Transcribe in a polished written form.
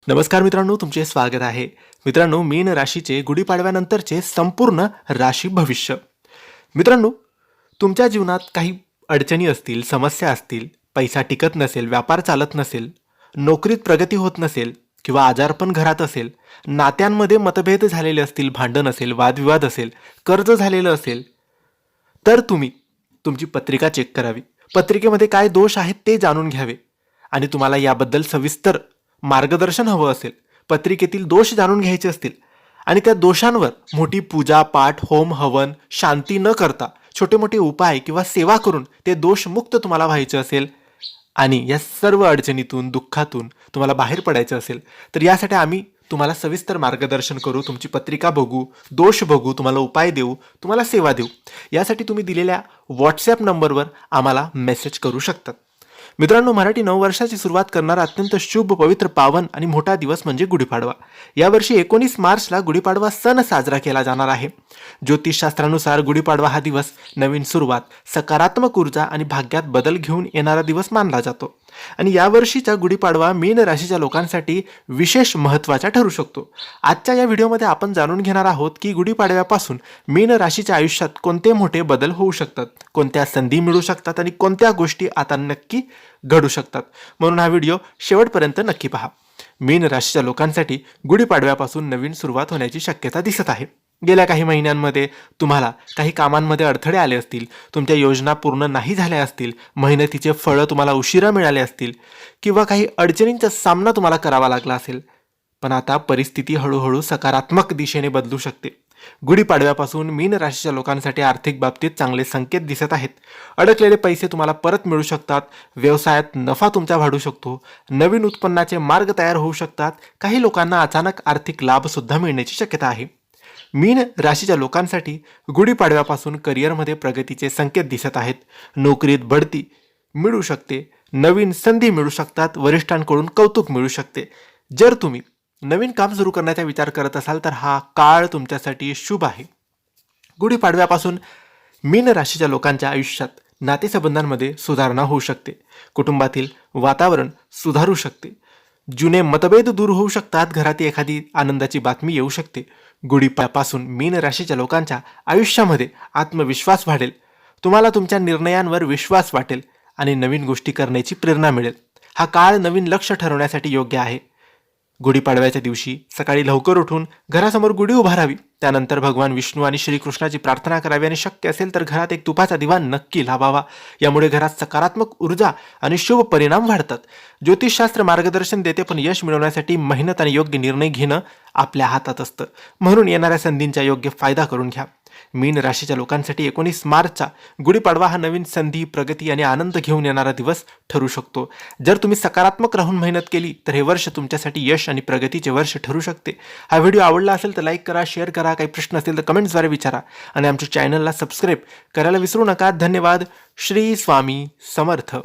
नमस्कार मित्रांनो, तुमचे स्वागत आहे. मित्रांनो, मीन राशीचे गुढीपाडव्यानंतरचे संपूर्ण राशी भविष्य. मित्रांनो, तुमच्या जीवनात काही अडचणी असतील, समस्या असतील, पैसा टिकत नसेल, व्यापार चालत नसेल, नोकरीत प्रगती होत नसेल किंवा आजारपण घरात असेल, नात्यांमध्ये मतभेद झालेले असतील, भांडण असेल, वादविवाद असेल, कर्ज झालेलं असेल, तर तुम्ही तुमची पत्रिका चेक करावी. पत्रिकेमध्ये काय दोष आहेत ते जाणून घ्यावे आणि तुम्हाला याबद्दल सविस्तर मार्गदर्शन हवं असेल, पत्रिकेतील दोष जाणून घ्यायचे असतील आणि त्या दोषांवर मोठी पूजा पाठ होम हवन शांती न करता छोटे मोठे उपाय किंवा सेवा करून ते दोषमुक्त तुम्हाला व्हायचे असेल आणि या सर्व अडचणीतून दुःखातून तुम्हाला बाहेर पडायचं असेल तर यासाठी आम्ही तुम्हाला सविस्तर मार्गदर्शन करू, तुमची पत्रिका बघू, दोष बघू, तुम्हाला उपाय देऊ, तुम्हाला सेवा देऊ. यासाठी तुम्ही दिलेल्या व्हॉट्सॲप नंबरवर आम्हाला मेसेज करू शकतात. मित्रांनो, मराठी नववर्षाची सुरुवात करणारा अत्यंत शुभ, पवित्र, पावन आणि मोठा दिवस म्हणजे गुढीपाडवा. यावर्षी 19 मार्चला गुढीपाडवा सण साजरा केला जाणार आहे. ज्योतिषशास्त्रानुसार गुढीपाडवा हा दिवस नवीन सुरुवात, सकारात्मक ऊर्जा आणि भाग्यात बदल घेऊन येणारा दिवस मानला जातो. आणि यावर्षीचा गुढीपाडवा मीन राशीच्या लोकांसाठी विशेष महत्त्वाचा ठरू शकतो. आजच्या या व्हिडिओमध्ये आपण जाणून घेणार आहोत की गुढीपाडव्यापासून मीन राशीच्या आयुष्यात कोणते मोठे बदल होऊ शकतात, कोणत्या संधी मिळू शकतात आणि कोणत्या गोष्टी आता नक्की घडू शकतात. म्हणून हा व्हिडिओ शेवटपर्यंत नक्की पहा. मीन राशीच्या लोकांसाठी गुढीपाडव्यापासून नवीन सुरुवात होण्याची शक्यता दिसत आहे. गेल्या काही महिन्यांमध्ये तुम्हाला काही कामांमध्ये अडथळे आले असतील, तुमच्या योजना पूर्ण नाही झाल्या असतील, मेहनतीचे फळं तुम्हाला उशिरा मिळाले असतील किंवा काही अडचणींचा सामना तुम्हाला करावा लागला असेल. पण आता परिस्थिती हळूहळू सकारात्मक दिशेने बदलू शकते. गुढीपाडव्यापासून मीन राशीच्या लोकांसाठी आर्थिक बाबतीत चांगले संकेत दिसत आहेत. अडकलेले पैसे तुम्हाला परत मिळू शकतात, व्यवसायात नफा तुमचा वाढू शकतो, नवीन उत्पन्नाचे मार्ग तयार होऊ शकतात. काही लोकांना अचानक आर्थिक लाभ सुद्धा मिळण्याची शक्यता आहे. मीन राशीच्या लोकांसाठी गुढीपाडव्यापासून करिअरमध्ये प्रगतीचे संकेत दिसत आहेत. नोकरीत बढती मिळू शकते, नवीन संधी मिळू शकतात, वरिष्ठांकडून कौतुक मिळू शकते. जर तुम्ही नवीन काम सुरू करण्याचा विचार करत असाल तर हा काळ तुमच्यासाठी शुभ आहे. गुढीपाडव्यापासून मीन राशीच्या लोकांच्या आयुष्यात नातेसंबंधांमध्ये सुधारणा होऊ शकते. कुटुंबातील वातावरण सुधारू शकते. जुने मतभेद दूर होऊ शकतात. घरात एखादी आनंदाची बातमी येऊ शकते. गुढीपाडव्यापासून मीन राशीच्या लोकांच्या आयुष्यामध्ये आत्मविश्वास वाढेल. तुम्हाला तुमच्या निर्णयांवर विश्वास वाटेल आणि नवीन गोष्टी करण्याची प्रेरणा मिळेल. हा काळ नवीन लक्ष्य ठरवण्यासाठी योग्य आहे. गुढीपाडव्याच्या दिवशी सकाळी लवकर उठून घरासमोर गुढी उभारावी. त्यानंतर भगवान विष्णू आणि श्रीकृष्णाची प्रार्थना करावी आणि शक्य असेल तर घरात एक तुपाचा दिवा नक्की लावावा. यामुळे घरात सकारात्मक ऊर्जा आणि शुभ परिणाम वाढतात. ज्योतिषशास्त्र मार्गदर्शन देते, पण यश मिळवण्यासाठी मेहनत आणि योग्य निर्णय घेणं आपल्या हातात असतं. म्हणून येणाऱ्या संधींचा योग्य फायदा करून घ्या. मीन राशीच्या लोकांसाठी 19 मार्चचा गुढीपाडवा हा नवीन संधी, प्रगती आणि आनंद घेऊन येणारा दिवस ठरू शकतो. जर तुम्ही सकारात्मक राहून मेहनत केली तर हे वर्ष तुमच्यासाठी यश आणि प्रगतीचे वर्ष ठरू शकते. हा व्हिडिओ आवडला असेल तर लाईक करा, शेअर करा. काही प्रश्न असतील तर कमेंट्सद्वारे विचारा आणि आमच्या चॅनलला सबस्क्राईब करायला विसरू नका. धन्यवाद. श्री स्वामी समर्थ.